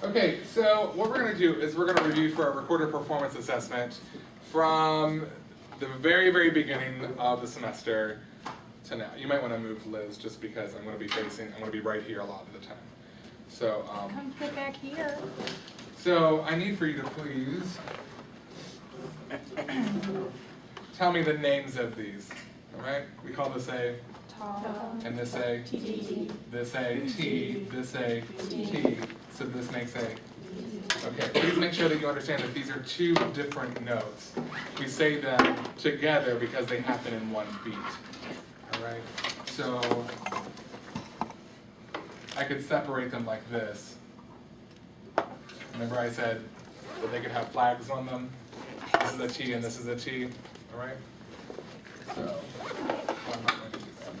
Okay, so what we're going to do is we're going to review for a recorded performance assessment from the very, very beginning of the semester to now. You might want to move Liz just because I'm going to be right here a lot of the time. So, Come sit back here. so I need for you to please tell me the names of these. All right? We call this A, and this A, this A, T, this A, T. So this makes A. Okay, please make sure that you understand that these are two different notes. We say them together because they happen in one beat. All right? So I could separate them like this. Remember I said that they could have flags on them? This is a T and this is a T. All right? So I'm not going to do that.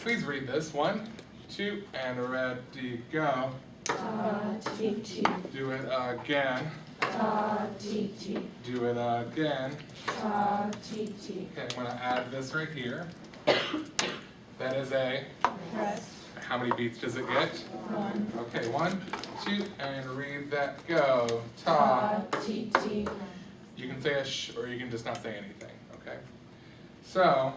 Please read this. 1, 2, and ready, go. T. Do it again. T. Do it again. T. Okay, I'm gonna add this right here. That is a, Rest. how many beats does it get? 1. Okay, 1, 2, and read that, go. Ta. T. You can say a sh, or you can just not say anything, okay? So,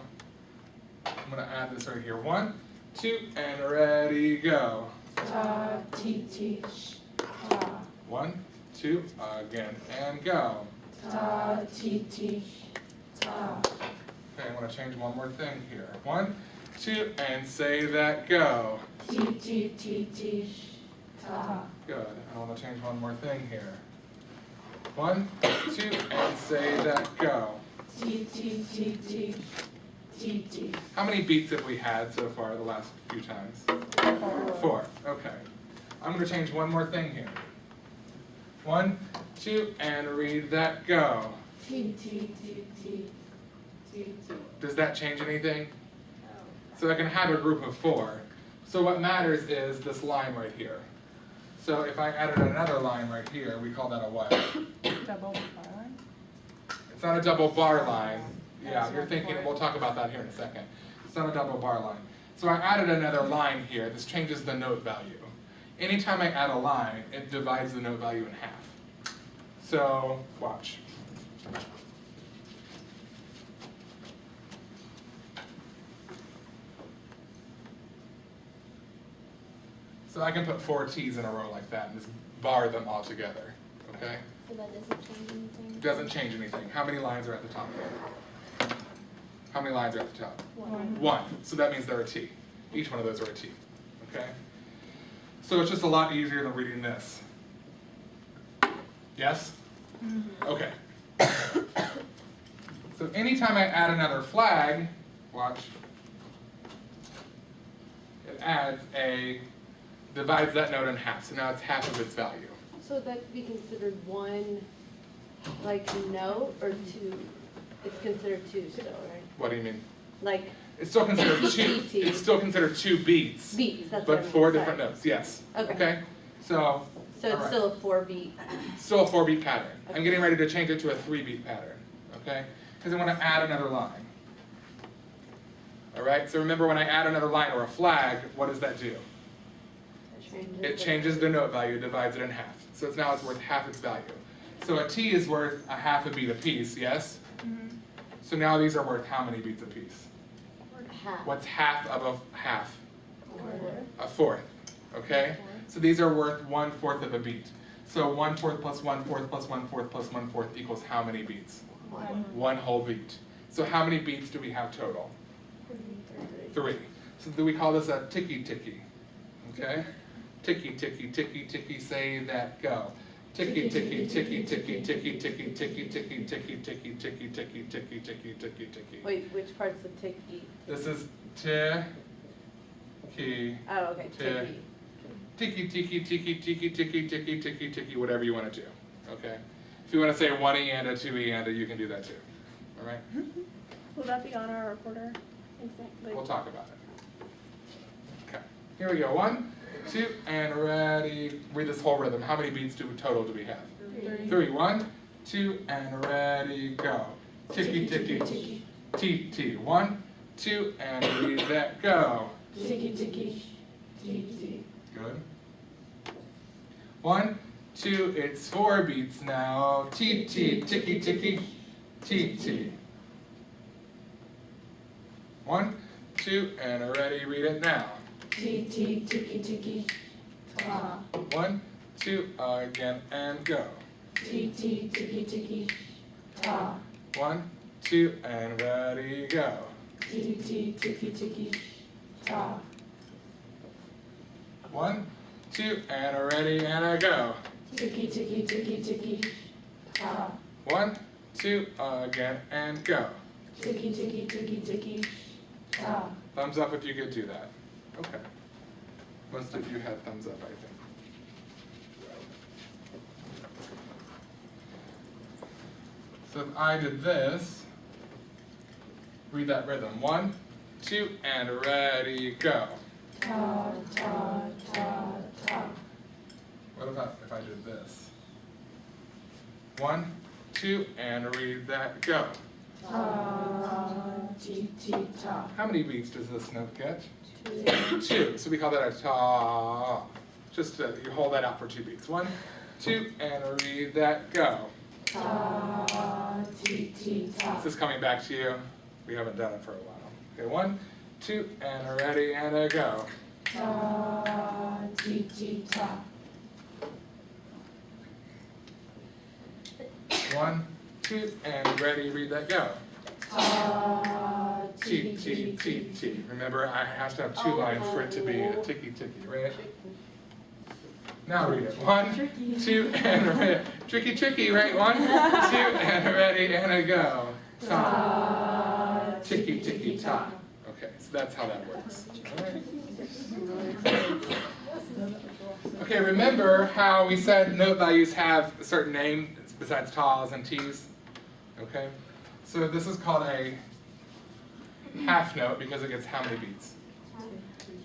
I'm gonna add this right here. 1, 2, and ready, go. T. 1, 2, again, and go. T. Okay, I'm gonna change one more thing here. 1, 2, and say that, go. T. Good. I want to change one more thing here. 1, 2, and say that, go. T. How many beats have we had so far the last few times? 4. Okay. I'm going to change one more thing here. 1, 2, and read that, go. T. Does that change anything? So I can have a group of 4. So what matters is this line right here. So if I added another line right here, we call that a what? Double bar line? It's not a double bar line. Yeah, you're thinking, we'll talk about that here in a second. It's not a double bar line. So I added another line here. This changes the note value. Anytime I add a line, it divides the note value in half. So, watch. So I can put 4 T's in a row like that and just bar them all together, okay? So that doesn't change anything? Doesn't change anything. How many lines are at the top there? How many lines are at the top? 1. 1. So that means they're a T. Each one of those are a T, okay? So it's just a lot easier than reading this. Yes? Okay. So anytime I add another flag, watch, it divides that note in half. So now it's half of its value. So that could be considered one, like, note, or 2? It's considered 2 still, right? What do you mean? Like, It's still considered 2. BT. It's still considered 2 beats. beats, that's what I But mean, 4 sorry. different notes, yes. Okay. So So it's alright. still a 4-beat. Still a 4-beat pattern. I'm Okay. getting ready to change it to a 3-beat pattern, okay? Because I want to add another line. All right, so remember when I add another line or a flag, what does that do? It changes the note value, divides it in half. So now it's worth half its value. So a T is worth a half a beat apiece, yes? So now these are worth how many beats apiece? Half. What's half of a half? 4. A fourth, okay? So these are worth 1/4 of a beat. So 1/4 plus 1/4 plus 1/4 plus 1/4 equals how many beats? 1 whole beat. So how many beats do we have total? 3. So do we call this a ticky-ticky? Okay? Ticky-ticky-ticky-ticky, say that, go. Ticky-ticky-ticky-ticky-ticky-ticky-ticky-ticky-ticky-ticky-ticky-ticky-ticky. Wait, which part's the ticky? This is ticky, Oh, okay, ticky. ticky-ticky-ticky-ticky-ticky-ticky-ticky-ticky, whatever you want to do, okay? If you want to say 1E and a 2E and a, you can do that too, all right? Will that be on our recorder? Exactly. We'll talk about it. Okay, here we go. 1, 2, and ready. Read this whole rhythm. How many beats total do we have? 3. 1, 2, and ready, go. Ticky, ticky, T, T. 1, 2, and read that, go. T. Good. 1, 2, it's 4 beats now. T, T, ticky, ticky, T, T. 1, 2, and ready, read it now. T, T, ticky, ticky, ta. 1, 2, again, and go. T, T, ticky, ticky, ta. 1, 2, and ready, go. T, T, ticky, ticky, ta. 1, 2, and ready, and a go. Ticky, ticky, ticky, ticky, ta. 1, 2, again, and go. Ticky, ticky, ticky, ticky, ta. Thumbs up if you could do that. Okay. Most of you had thumbs up, I think. So if I did this, read that rhythm. 1, 2, and ready, go. Ta, ta, ta, ta. What about if I did this? 1, 2, and read that, go. Ta, ti, ti, ta. How many beats does this note get? 2. 2. So we call that a ta. Just you hold that out for 2 beats. 1, 2, and read that, go. Ta, ti, ti, ta. Is this coming back to you? We haven't done it for a while. Okay, 1, 2, and ready, and a go. Ta, ti, ti, ta. 1, 2, and ready, read that, go. Ta, T, T, T, T. Remember, I have to have 2 lines for it to be a ticky, ticky, right? Now read it. 1, 2, and ready. Tricky, tricky, right? 1, 2, and ready, and a go. Ta. ta, Ticky, ticky, ta. Okay, so that's how that works. All right. Okay, remember how we said note values have a certain name besides tas and ts? Okay, so this is called a half note because it gets how many beats?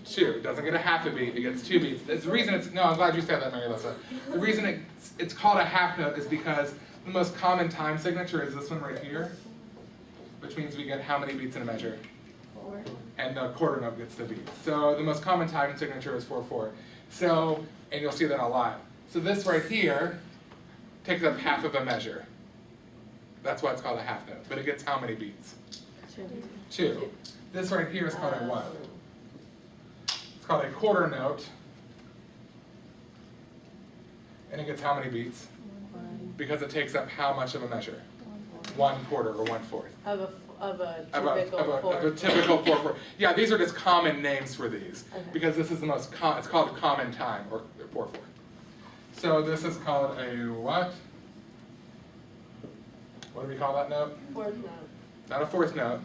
2. It doesn't get a half a beat, it gets 2 beats. The reason it's, no, I'm glad you said that, Mary Alyssa. The reason it's called a half note is because the most common time signature is this one right here, which means we get how many beats in a measure? 4. And the quarter note gets the beat. So the most common time signature is 4/4. So, and you'll see that a lot. So this right here takes up half of a measure. That's why it's called a half note. But it gets how many beats? 2. This right here is called a what? It's called a quarter note. And it gets how many beats? Because it takes up how much of a measure? 1/4 or 1/4. Of a Of a typical 4/4. Yeah, these are just common names for these. Okay. Because this is the most it's called a common time, or 4/4. So this is called a what? What do we call that note? 4th note. Not a 4th note,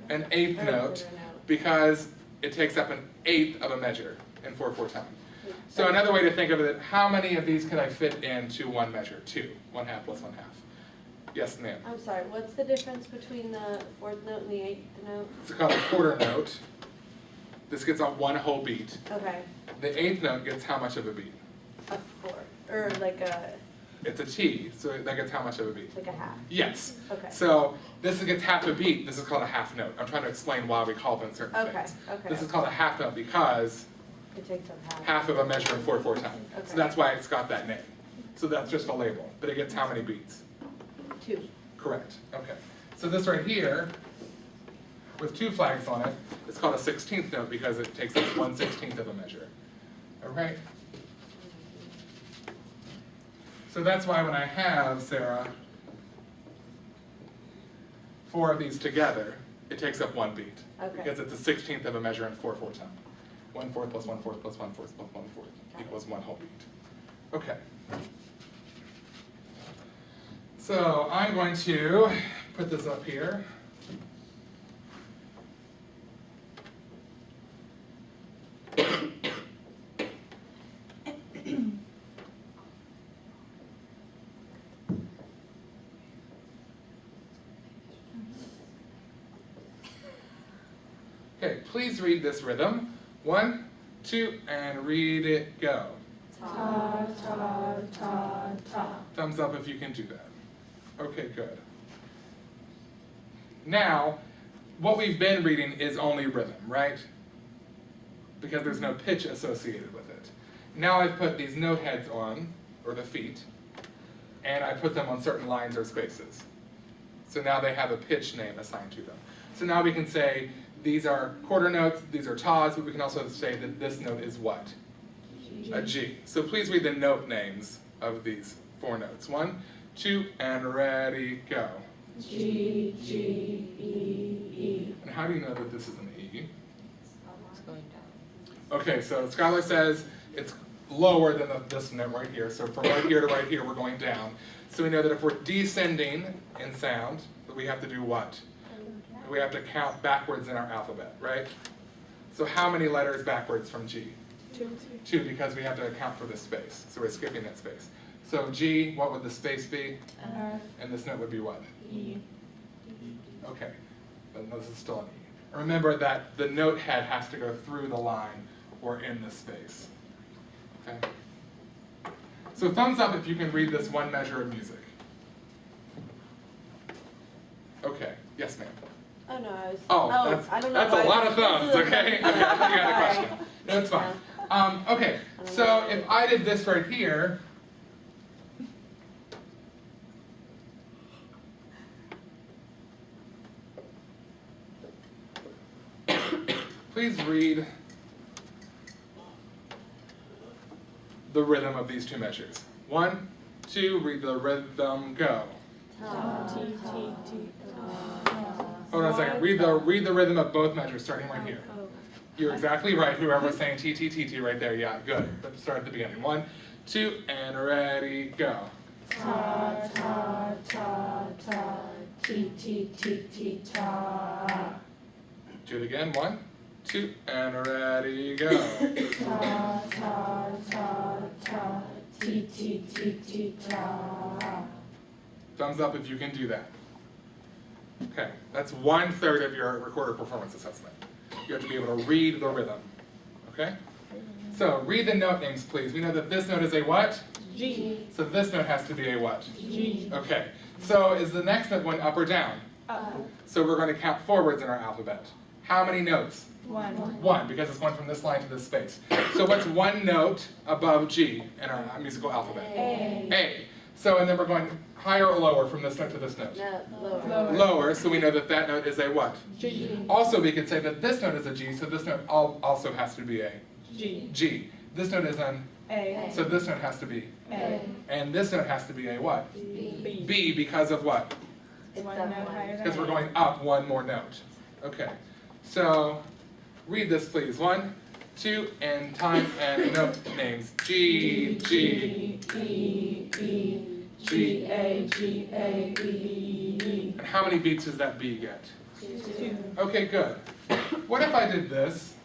an 8th Or note, quarter note. because it takes up an 1/8 of a measure in 4/4 time. So another way to think of it, how many of these could I fit into one measure? 2, 1/2 plus 1/2. Yes, ma'am. I'm sorry, what's the difference between the 4th note and the 8th note? It's called a quarter note. This gets on 1 whole beat. Okay, The 8th note gets how much of a beat? a 4, or like a It's a T, so that gets how much of a beat? half. Yes. Okay. So this gets half a beat. This is called a half note. I'm trying to explain why we call them certain Okay, things. okay. This is called a half note because It takes up half. half of a measure in 4/4 time. So Okay. that's why it's got that name. So that's just a label, but it gets how many beats? 2. Correct. Okay. So this right here, with 2 flags on it, it's called a 16th note because it takes up 1/16 of a measure. All right. So that's why when I have, Sarah, 4 of these together, it takes up 1 beat. Okay. Because it's a 16th of a measure in 4/4 time. 1/4 plus 1/4 plus 1/4 plus 1/4 equals 1 whole beat. Okay. So I'm going to put this up here. Okay, please read this rhythm. 1, 2, and read it, go. Ta, ta, ta, ta. Thumbs up if you can do that. Okay, good. Now, what we've been reading is only rhythm, right? Because there's no pitch associated with it. Now I've put these note heads on, or the feet, and I put them on certain lines or spaces. So now they have a pitch name assigned to them. So now we can say these are quarter notes, these are tas, but we can also say that this note is what? A G. So please read the note names of these 4 notes. 1, 2, and ready, go. G, G, E, E. And how do you know that this is an E? It's going down. Okay, so Skylar says it's lower than this note right here. So from right here to right here, we're going down. So we know that if we're descending in sound, that we have to do what? We have to count backwards in our alphabet, right? So how many letters backwards from G? 2. 2, because we have to account for this space. So we're skipping that space. So G, what would the space be? And this note would be what? E. Okay, but this is still an E. Remember that the note head has to go through the line or in the space. Okay? So thumbs up if you can read this one measure of music. Okay, yes ma'am. Oh, no, I was. Oh, I don't know that's a why. lot of thumbs, okay? Okay, I thought you had a question. No, it's fine. Okay, so if I did this right here, please read the rhythm of these 2 measures. 1, 2, read the rhythm, go. T, T, T. Hold on a second, read the rhythm of both measures, starting right here. You're exactly right, whoever's saying T, T, T, T right there, yeah, good. Let's start at the beginning. 1, 2, and ready, go. Ta, ta, ta, ta. T, T, T, T, ta. Do it again, 1, 2, and ready, go. Ta, ta, ta, ta. T, T, T, T, ta. Thumbs up if you can do that. Okay, that's 1/3 of your recorder performance assessment. You have to be able to read the rhythm, okay? So read the note names, please. We know that this note is a what? G. So this note has to be a what? G. Okay, so is the next note going up or down? Up. So we're going to count forwards in our alphabet. How many notes? 1. 1, because it's going from this line to this space. So what's one note above G in our musical alphabet? A. A. So, and then we're going higher or lower from this note to this note? No, lower. Lower. Lower, so we know that that note is a what? G. Also, we could say that this note is a G, so this note also has to be a G. G. This note is an, A. so this note has to be, A. and this note has to be a what? B. B, because of what? It's 1 up note 1. higher than Because we're A. going up 1 more note. Okay, so read this please. 1, 2, and time and note names. G, G, E, E. G, A, G, A, E. and how many beats does that B get? 2. Okay, good. What if I did this?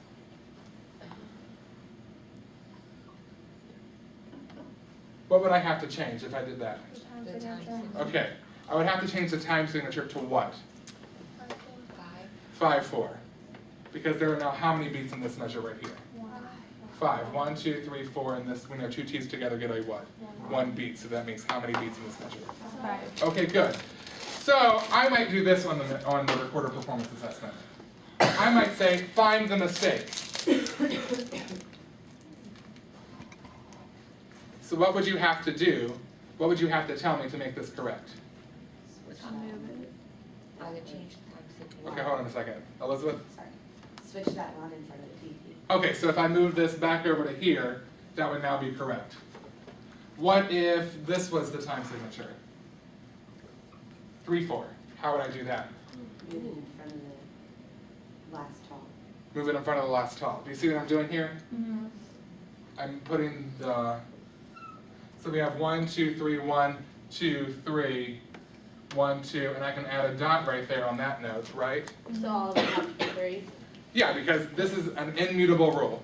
What would I have to change if I did that? The time signature. Okay, I would have to change the time signature to what? 5. 5/4. Because there are now how many beats in this measure right here? 5. 1, 2, 3, 4, and this, we know 2 T's together get a what? 1 beat, so that makes how many beats in this measure? 5. Okay, good. So I might do this on the recorder performance assessment. I might say, find the mistake. So what would you have to do? What would you have to tell me to make this correct? Switch Move it. either change the time signature. Okay, hold on a second. Elizabeth? Sorry. Switch that one in front of the TV. Okay, so if I move this back over to here, that would now be correct. What if this was the time signature? 3/4. How would I do that? Move it in front of the last tall. Move it in front of the last tall. Do you see what I'm doing here? Mhm. I'm putting the, so we have 1, 2, 3, 1, 2, 3, 1, 2, and I can add a dot right there on that note, right? So all of them have to be 3. Yeah, because this is an immutable rule.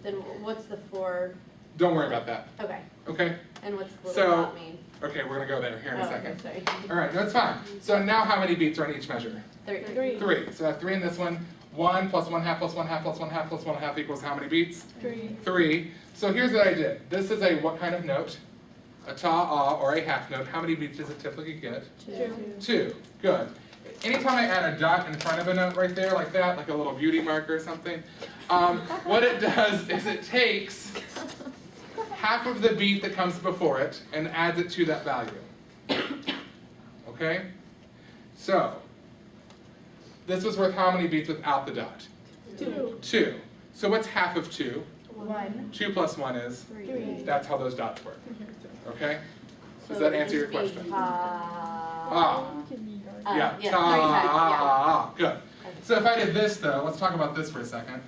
Then what's the 4? Don't worry about that, Okay. okay? And what's the So- little dot mean? Okay, we're gonna go there here in a Oh, second. okay, All right, no, it's fine. So now how many beats are in each measure? sorry. 3. 3. So I have 3 in this one. 1 plus 1/2 plus 1/2 plus 1/2 plus 1/2 equals how many beats? 3. 3. So here's what I did. This is a what kind of note? A ta, ah, or a half note. How many beats does it typically get? 2. 2. Good. Anytime I add a dot in front of a note right there like that, like a little beauty marker or something, what it does is it takes half of the beat that comes before it and adds it to that value. Okay? So, this was worth how many beats without the dot? 2. 2. So what's half of 2? 1. 2 plus 1 is? 3. That's how those dots work. Okay? Does So that it answer your would just be question? ta. Yeah, yeah, ta, good. So if I did this though, let's talk about this for a second.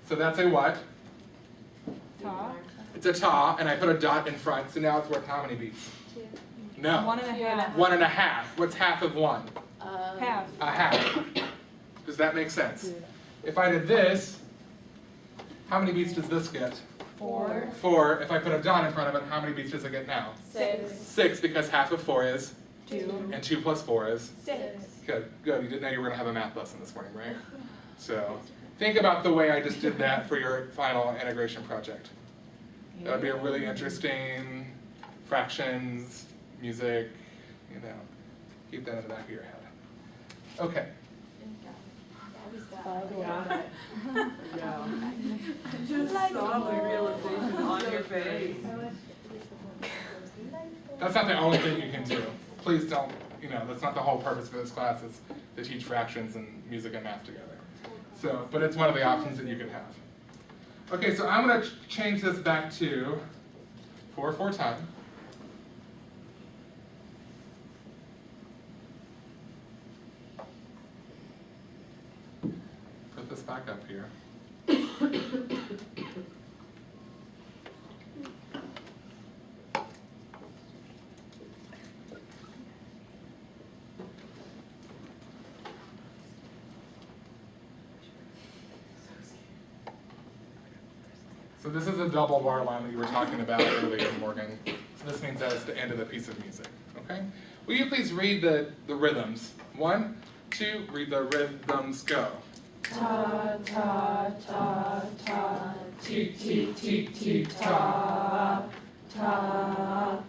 So that's a what? It's a ta, and I put a dot in front, so now it's worth how many beats? 2. No. 1.5. 1.5. What's half of 1? Half. A half. Does that make sense? If I did this, how many beats does this get? 4. 4. If I put a dot in front of it, how many beats does it get now? 6. 6, because half of 4 is? 2. And 2 plus 4 is? 6. Good, good. You didn't know you were going to have a math lesson this morning, right? So, think about the way I just did that for your final integration project. That would be a really interesting fractions, music, you know, keep that in the back of your head. Okay. Just saw the realization on your face. That's not the only thing you can do. Please don't, you know, that's not the whole purpose for this class, is to teach fractions and music and math together. So, but it's one of the options that you could have. Okay, so I'm going to change this back to 4 time. Put this back up here. So this is a double bar line that you were talking about earlier, Morgan. So this means that it's the end of the piece of music, okay? Will you please read the rhythms? 1, 2, read the rhythms, go. Ta ta ta ta, ti ti ti ti ta, ta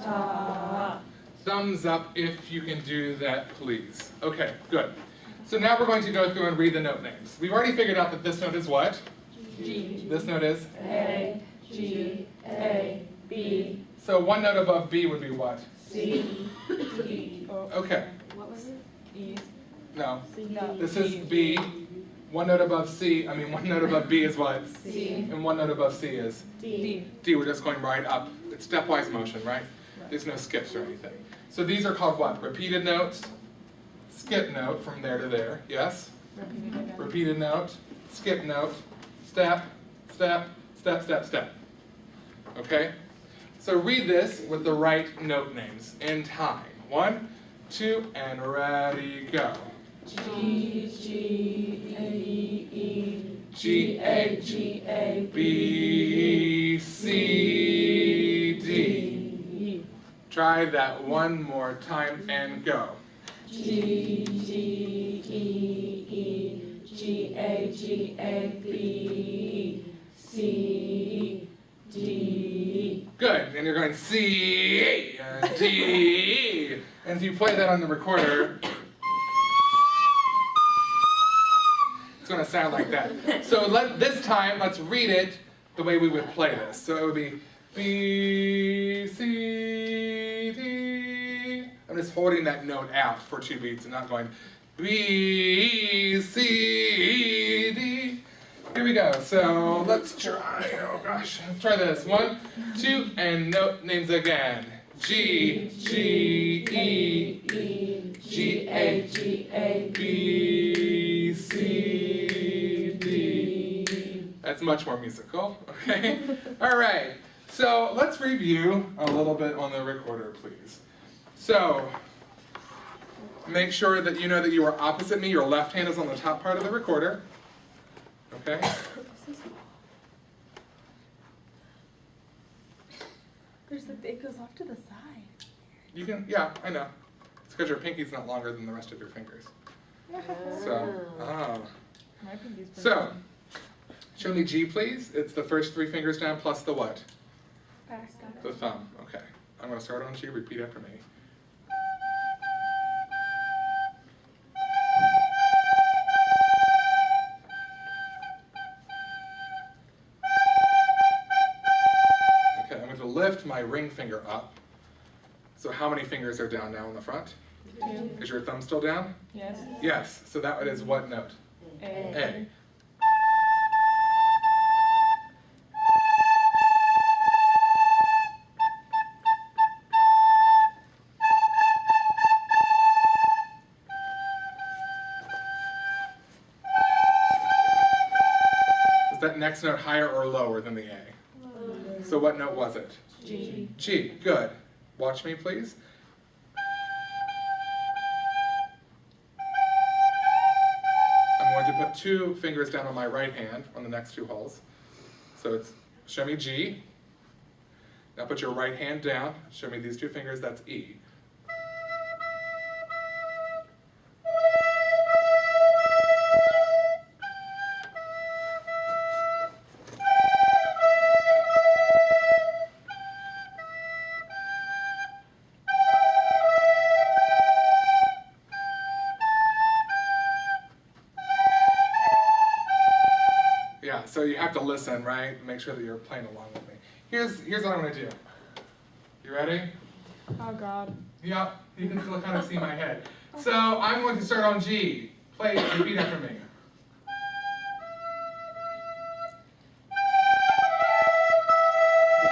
ta. Thumbs up if you can do that, please. Okay, good. So now we're going to go through and read the note names. We've already figured out that this note is what? G, This note is? A, G, A, B, So one note above B would be what? C, D. Okay, What was it? E, no. no, This is B. One note above C, one note above B is what? C, And one note above C is? D. D, we're just going right up. It's stepwise motion, right? There's no skips or anything. So these are called what? Repeated notes, skip note from there to there, yes? Repeated note, skip note, step, step, step, step, step. Okay? So read this with the right note names in time. 1, 2, and ready, go. G, G, A, E, G, A, G, A, B, C, D. D. Try that one more time and go. G, G, E, E, G, A, B, C, D. Good, and you're going C, D. And if you play that on the recorder, it's going to sound like that. So this time, let's read it the way we would play this. So it would be B, C, D. I'm just holding that note out for 2 beats and not going B, C, D. Here we go. So let's try. Oh gosh, let's try this. 1, 2, and note names again. G, G, E, E, G, A, B, C, D. That's much more musical, okay? All right, so let's review a little bit on the recorder, please. So, make sure that you know that you are opposite me. Your left hand is on the top part of the recorder, okay? It goes off to the side. You can, yeah, I know. It's because your pinky's not longer than the rest of your fingers. So, My pinky's pretty So, show me G, please. It's the first 3 fingers down plus the what? back. The thumb. Okay. I'm going to start on G. Repeat after me. lift my ring finger up. So how many fingers are down now in the front? 2. Is your thumb still down? Yes. Yes, so that is what note? A. A. Is that next note higher or lower than the A? So what note was it? G. G, good. Watch me, please. I'm going to put 2 fingers down on my right hand on the next 2 holes. So it's, show me G. Now put your right hand down. Show me these 2 fingers, that's E. Yeah, so you have to listen, right? Make sure that you're playing along with me. Here's what I'm gonna do. You ready? Oh God. Yep, you can still kind of see my head. So I'm going to start on G. Play, repeat after me.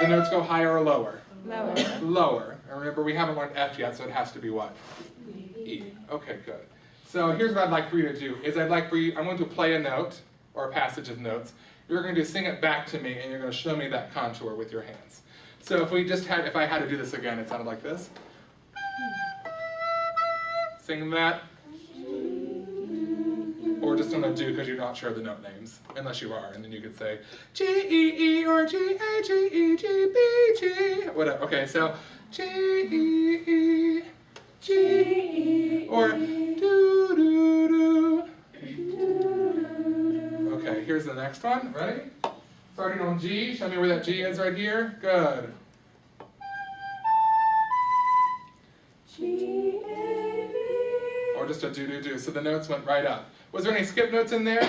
The notes go higher or lower? Lower. Lower. And remember, we haven't learned F yet, so it has to be what? E. Okay, good. So here's what I'd like for you to do, is I'm going to play a note, or a passage of notes. You're going to sing it back to me, and you're going to show me that contour with your hands. So if I had to do this again, it sounded like this. Sing that. Or just don't do because you're not sure of the note names, unless you are, and then you could say G, E, E, or G, A, G, E, G, B, G, whatever. Okay, so G, E, E, G, E, or do, do, do. Okay, here's the next one. Ready? Starting on G. Show me where that G is right here. Good. G, A, B. Or just a do-do-do. So the notes went right up. Was there any skip notes in there?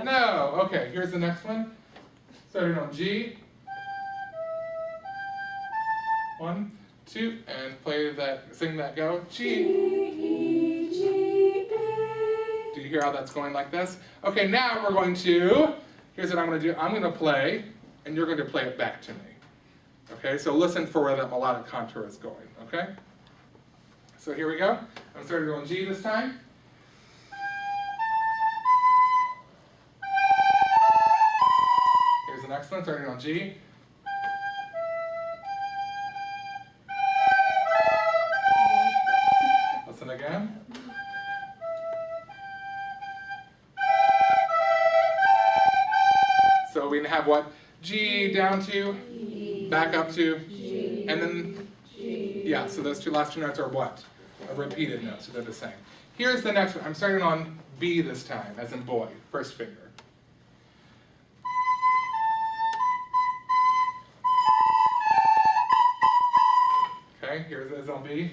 No. Okay, here's the next one. Starting on G. 1, 2, and play that, sing that, go. G. E, G, A. Do you hear how that's going like this? Okay, now we're going to, here's what I'm going to do. I'm going to play, and you're going to play it back to me. Okay, so listen for where that melodic contour is going, okay? So here we go. I'm starting on G this time. Here's the next one, starting on G. Listen again. So we have what? G down to, back up to, and then, yeah, so those last two notes are what? A repeated note, so they're the same. Here's the next one. I'm starting on B this time, as in boy, first finger. Okay, here's it on B.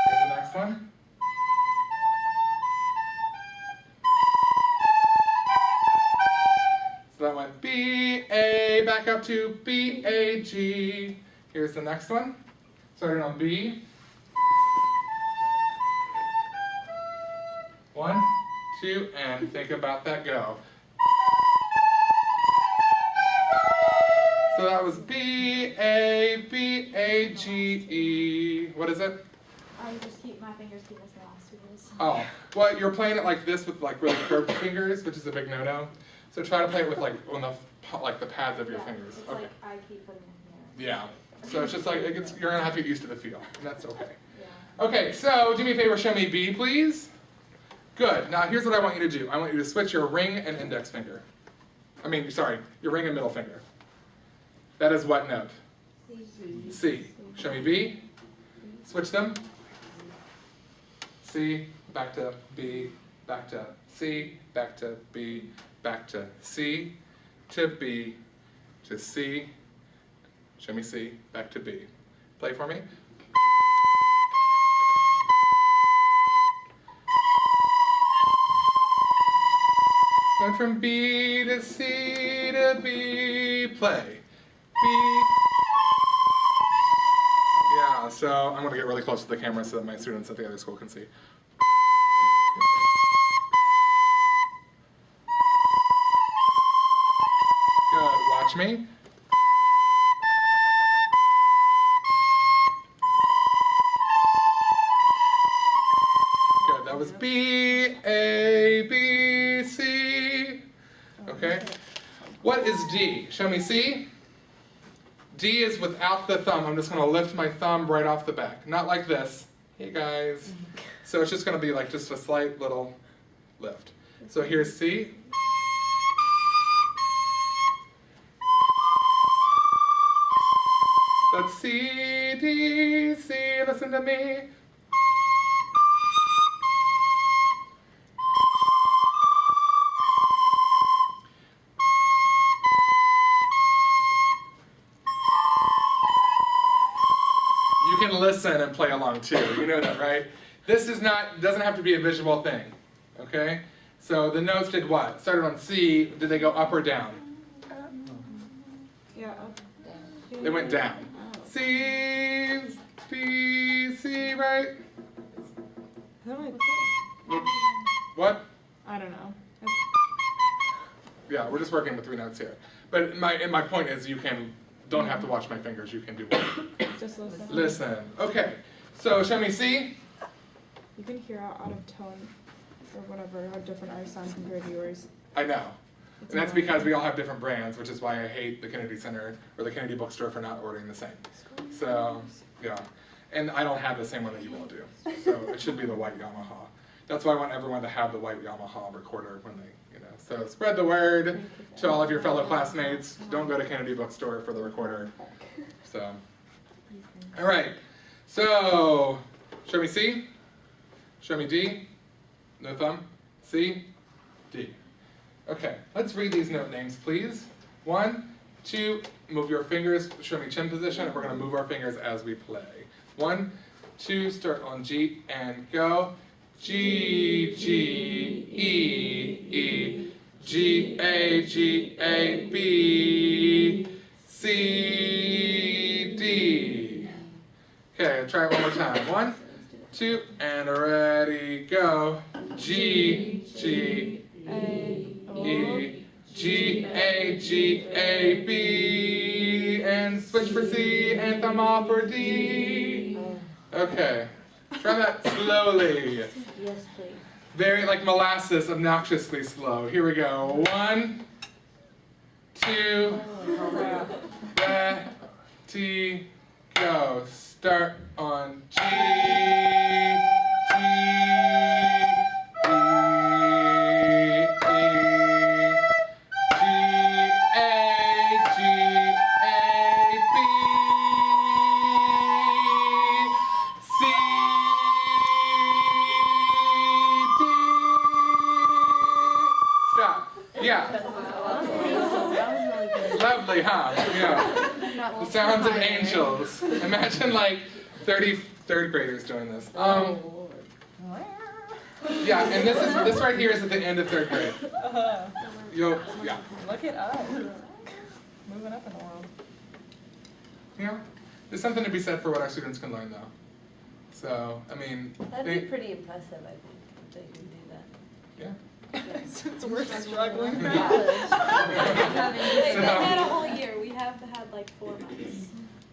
Here's the next one. So that went B, A, back up to B, A, G. Here's the next one. Starting on B. 1, 2, and think about that, go. So that was B, A, B, A, G, E. What is it? My fingers keep us the last two days. Oh, well, you're playing it like this with like really curved fingers, which is a big no-no. So try to play it with like on the pads of your fingers. It's Okay. like I keep putting it here. Yeah. So it's just like you're gonna have to get used to the feel, and that's okay. Yeah. Okay. So do me a favor, show me B, please. Good. Now here's what I want you to do. I want you to switch your ring and index finger. Your ring and middle finger. That is what note? C. Show me B. Switch them. C, back to B, back to C, back to B, back to C, to B, to C. Show me C, back to B. Play for me. Went from B to C to B. Play. B. Yeah, so I'm going to get really close to the camera so that my students at the other school can see. Good, watch me. Good, that was B, A, B, C. Okay. What is D? Show me C. D is without the thumb. I'm just going to lift my thumb right off the back. Not like this. Hey guys. So it's just going to be like just a slight little lift. So here's C. That's C, D, C. Listen to me. You can listen and play along too. You know that, right? This is not, doesn't have to be a visual thing. Okay? So the notes did what? Started on C. Did they go up or down? Yeah, up. They went down. C, D, C, right? What? I don't know. Yeah, we're just working with 3 notes here. But my point is you don't have to watch my fingers. You can do what? Just listen. Listen. Okay. So show me C. You can hear how out of tone or whatever, how different ours sound compared to yours. I know. It's And that's annoying. because we all have different brands, which is why I hate the Kennedy Center or the Kennedy Bookstore for not ordering the same. So, yeah. And I don't have the same one that you all do. So it should be the white Yamaha. That's why I want everyone to have the white Yamaha recorder when they, So spread the word to all of your fellow classmates. Don't go to Kennedy Bookstore for the recorder. So, all right. So, show me C. Show me D. No thumb. C. D. Okay, let's read these note names, please. 1, 2, move your fingers, show me chin position, and we're going to move our fingers as we play. 1, 2, start on G, and go. G, G, E, E, G, A, G, A, B, C, D. Okay, try it one more time. 1, 2, and ready, go. G, G, E, G, A, G, A, B, and switch for C, and thumb off for D. Okay, try that slowly. Yes, please. Very like molasses, obnoxiously slow. Here we go. 1, 2, ready, go. Start on G, G, E, Yeah. Lovely, huh? Yeah. The sounds of angels. Imagine like 30 third graders doing this. Yeah, and this right here is at the end of 3rd grade. Yeah. Look at us. Moving up in the world. Yeah. There's something to be said for what our students can learn though. So, I mean, That'd be pretty impressive, I think, if they can do that. yeah. Since we're struggling. They had a whole year. We have had like 4 months.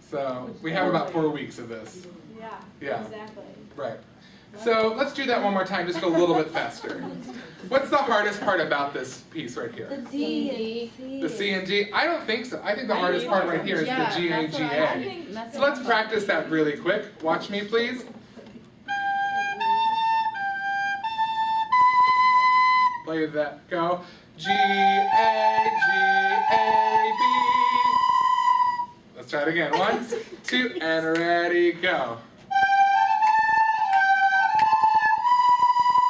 So we have about 4 weeks of this. Yeah. Yeah. Exactly. Right. So let's do that one more time, just a little bit faster. What's the hardest part about this piece right The here? D and C. The C and G? I don't think so. I think the hardest part right here is the G, A, G, A. So let's practice that really quick. Watch me, please. Play that. Go. G, A, G, A, B. Let's try it again. 1, 2, and ready, go.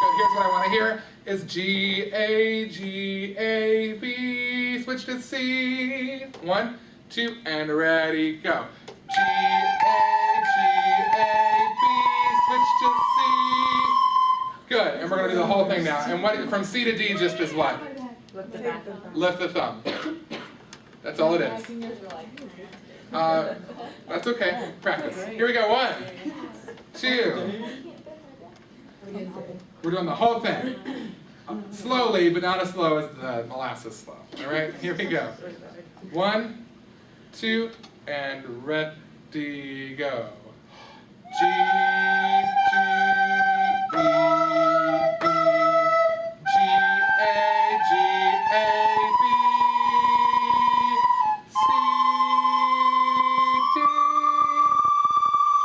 Good. Here's what I want to hear is G, A, G, A, B. Switch to C. 1, 2, and ready, go. G, A, G, A, B. Switch to C. Good, and we're going to do the whole thing now. And what from C to D just is what? Lift the back. Lift the thumb. That's all it is. That's okay. Practice. Here we go. 1, 2. We're doing the whole thing. Slowly, but not as slow as the molasses slow. All right, here we go. 1, 2, and ready, go. G, G, B, B, G, A, G, A, B, C, D.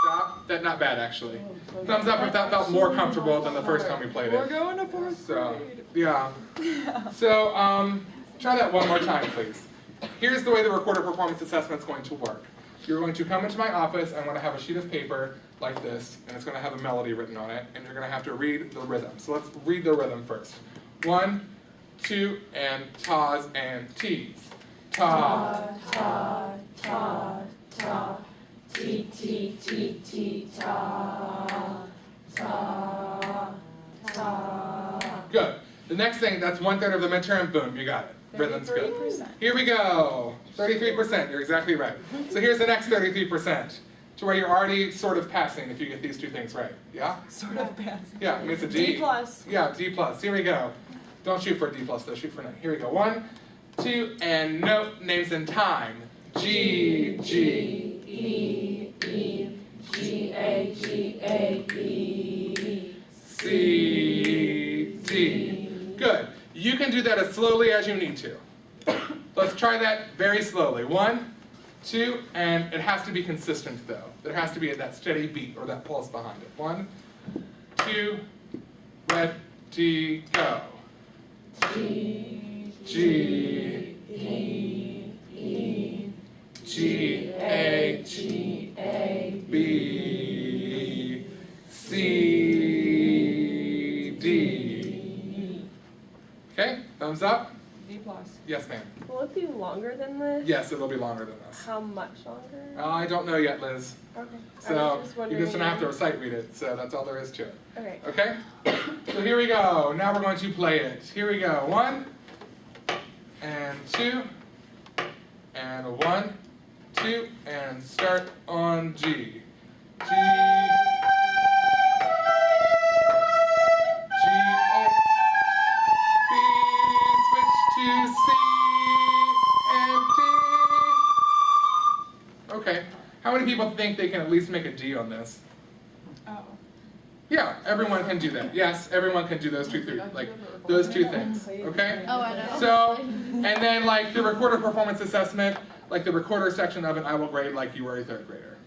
Stop. That's not bad, actually. Thumbs up if that felt more comfortable than the first time we played We're it. going to fourth So, grade. yeah. So, try that one more time, please. Here's the way the recorder performance assessment is going to work. You're going to come into my office. I'm going to have a sheet of paper like this, and it's going to have a melody written on it, and you're going to have to read the rhythm. So let's read the rhythm first. 1, 2, and tas and tees. Ta, Ta, ta, ta, ti, ti, ti, ti, ta, ta, ta. Good. The next thing, that's 1/3 of the midterm. Boom, you got it. Rhythm's good. 33%. Here we go. 33%, you're exactly right. So here's the next 33%, to where you're already sort of passing if you get these two things right. Yeah? Sort of passing. Yeah, I mean it's a D. D plus. Yeah, D plus. Here we go. Don't shoot for a D plus though, shoot for an A. Here we go. 1, 2, and note names in time. G, G, E, E, G, A, G, A, B, C, D. Good. You can do that as slowly as you need to. Let's try that very slowly. 1, 2, and it has to be consistent though. There has to be that steady beat or that pulse behind it. 1, 2, ready, go. G, G, E, E, G, A, G, A, B, C, D. Okay, thumbs up? D plus. Yes, ma'am. Will it be longer than this? Yes, it'll be longer than this. How much longer? I don't know yet, Liz. Okay. I So was just you're wondering. just gonna have to recite read it, so that's all there is to it. Okay. Okay? So here we go. Now we're going to play it. Here we go. 1, and 2, and 1, 2, and start on G. G, G, A, B, switch to C, and D. Okay. How many people think they can at least make a D on this? Oh. Yeah, everyone can do that. Yes, everyone can do those two things. Okay? Oh, I know. So, and then like the recorder performance assessment, like the recorder section of it, I will grade like you were a 3rd grader.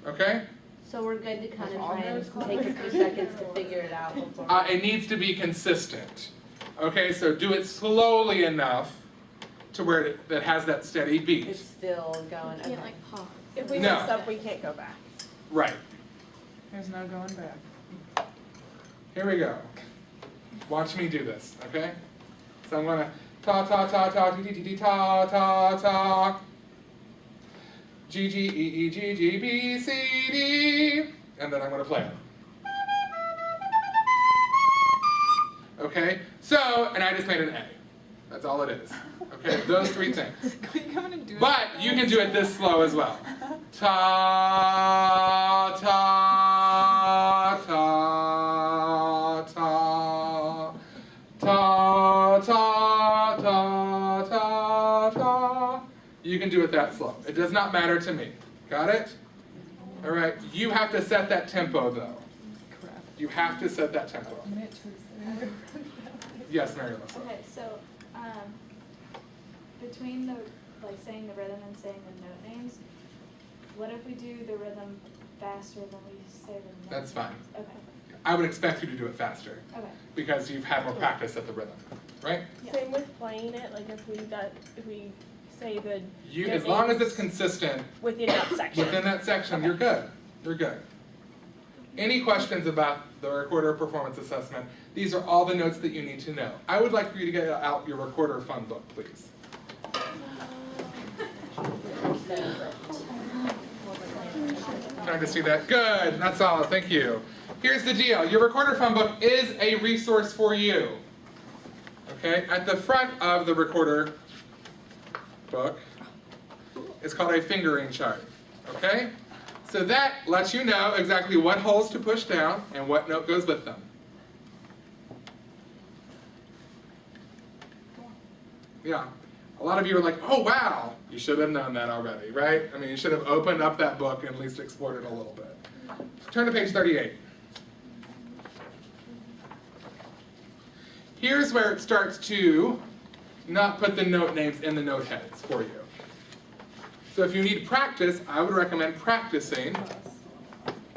Okay? So we're good to kind of try and take a few seconds to figure it out before. It needs to be consistent. Okay, so do it slowly enough to where it has that steady beat. It's still going. Okay. pause. If we No. mess up, we can't go back. Right. There's no going back. Here we go. Watch me do this, okay? So I'm gonna ta ta ta ta ti ti ti ti ta ta ta. G G E E G G B C D, and then I'm gonna play it. Okay. So, and I just made an A. That's all it is. Okay. Those 3 things. Can we come in and do it? But you can do it this slow as well. Ta ta ta ta ta ta ta ta ta. You can do it that slow. It does not matter to me. Got it? All right. You have to set that tempo though. Crap. You have to set that tempo. Yes, Mary Alyssa. Okay, so, between the, like, saying the rhythm and saying the note names, what if we do the rhythm faster than we say the note? That's fine. Okay, I would expect you to do it faster okay, because you've had more practice at the rhythm, right? yeah. Same with playing it. Like if we say the You, note as long as names it's consistent within that section. within that section, you're good. You're good. Any questions about the recorder performance assessment? These are all the notes that you need to know. I would like for you to get out your recorder fun book, please. Trying to see that. Good. That's all. Thank you. Here's the deal. Your recorder fun book is a resource for you. Okay, at the front of the recorder book is called a fingering chart. Okay? So that lets you know exactly what holes to push down and what note goes with them. Yeah. A lot of you are like, oh wow, you should have known that already, right? I mean, you should have opened up that book and at least explored it a little bit. Turn to page 38. Here's where it starts to not put the note names in the note heads for you. So if you need practice, I would recommend practicing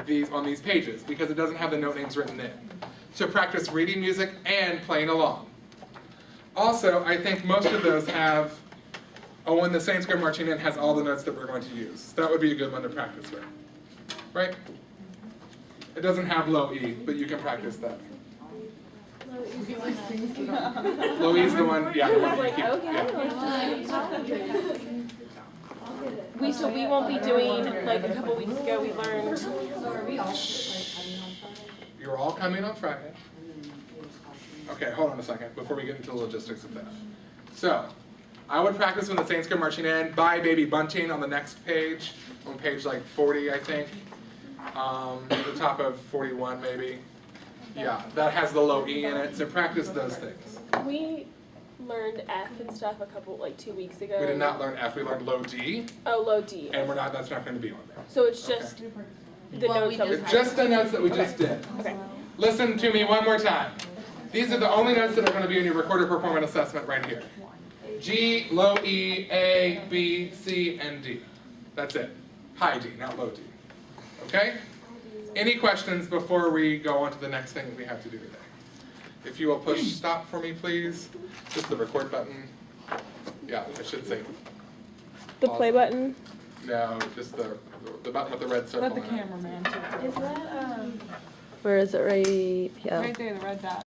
these on these pages because it doesn't have the note names written in. So practice reading music and playing along. Also, I think most of those have, oh, and the Saint Square Marching In has all the notes that we're going to use. That would be a good one to practice with, right? It doesn't have low E, but you can practice that. Low E is the one, yeah, the one you keep, yeah. So we won't be doing, like a couple weeks ago, we learned. So are we all coming on Friday? You're all coming on Friday. And then it was possible. Okay, hold on a second before we get into the logistics of that. So, I would practice when the Saints Go Marching In. Bye Baby Bunting on the next page, on page like 40, I think. The top of 41 maybe. Yeah, that has the low E in it, so practice those things. We learned F and stuff a couple, like 2 weeks ago. We did not learn F, we learned low D, Oh, low D. and that's not going to be on there. So it's just the Well, notes that we It's just the notes that we just did. Okay. Listen to me one more time. These are the only notes that are going to be in your recorder performance assessment right here. G, low E, A, B, C, and D. That's it. High D, not low D. Okay? Any questions before we go on to the next thing that we have to do today? If you will push stop for me, please. Just the record button. Yeah, I should say. The play button. No, just the button with the red circle Let the in it. cameraman too. Is that, Where is it? Right, yeah. Right there, the red dot.